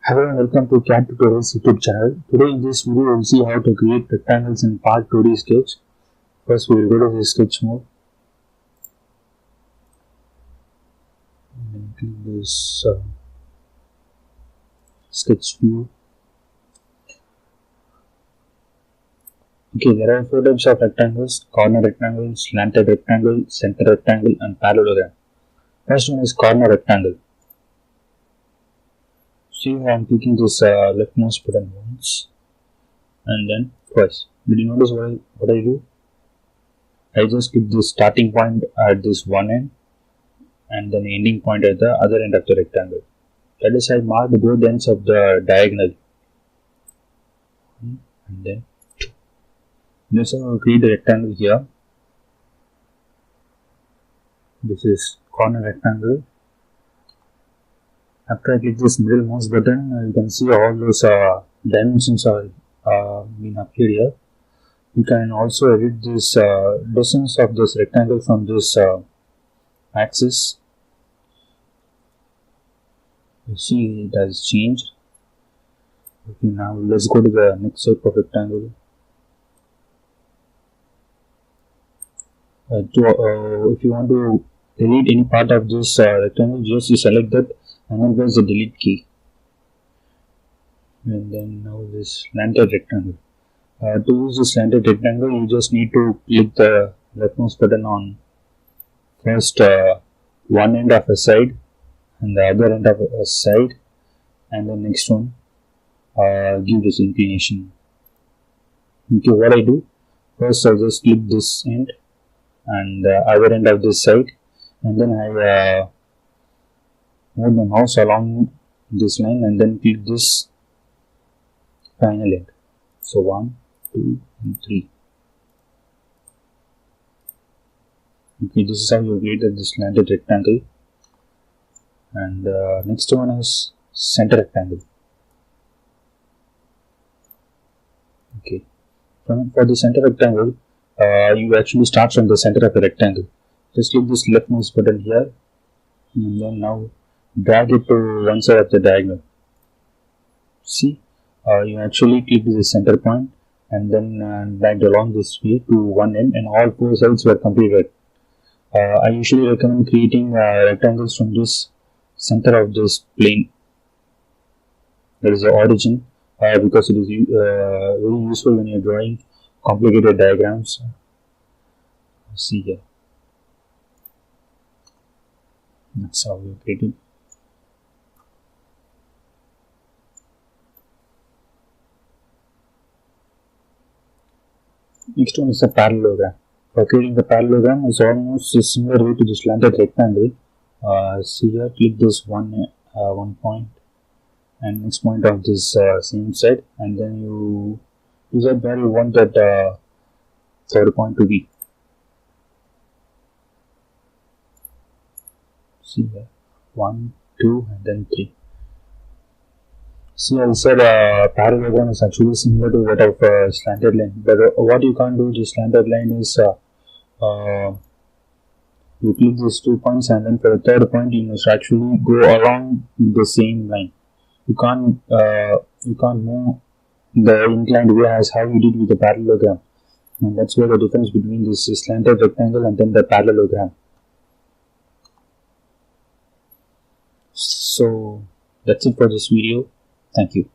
Hello and welcome to CAD Tutorials YouTube channel. Today in this video we will see how to create rectangles in Part 2D sketch. First we will go to the sketch mode and then click this sketch view. Okay, there are 4 types of rectangles: corner rectangle, slanted rectangle, center rectangle and parallelogram. First one is corner rectangle. See, I am clicking this leftmost button once and then twice. Did you notice what I do? I just click the starting point at this one end and then the ending point at the other end of the rectangle. That is, I mark both ends of the diagonal. And then this will create a rectangle here. This is corner rectangle. After I click this middlemost button, you can see all those dimensions are being appeared here. You can also edit this distance of this rectangle from this axis. You see it has changed. Okay, now let's go to the next type of rectangle. If you want to delete any part of this rectangle, just select that and then press the delete key. And then now this slanted rectangle. To use the slanted rectangle, you just need to click the leftmost button on first one end of a side and the other end of a side, and the next one give this inclination. Okay, what I do first, I just click this end and the other end of this side, and then I move my mouse along this line and then click this final end. So 1, 2 and 3. Okay, this is how you created this slanted rectangle. And next one is center rectangle. Okay, for the center rectangle, you actually start from the center of the rectangle. Just click this leftmost button here and then now drag it to one side of the diagonal. See, you actually click the center point and then dragged along this way to one end, and all 4 sides were completed. I usually recommend creating rectangles from this center of this plane, that is the origin, because it is very useful when you are drawing complicated diagrams. See here, that's how you create it. Next one is a parallelogram. For creating the parallelogram is almost a similar way to the slanted rectangle. See here, click this one point and next point of this same side, and then you decide where you want that third point to be. See here, 1, 2 and then 3. See, I said parallelogram is actually similar to that of slanted line, but what you can't do with the slanted line is you click these 2 points and then for the third point you must actually go along the same line. You can't move the inclined way as how you did with the parallelogram, and that's where the difference between this slanted rectangle and then the parallelogram. So that's it for this video. Thank you.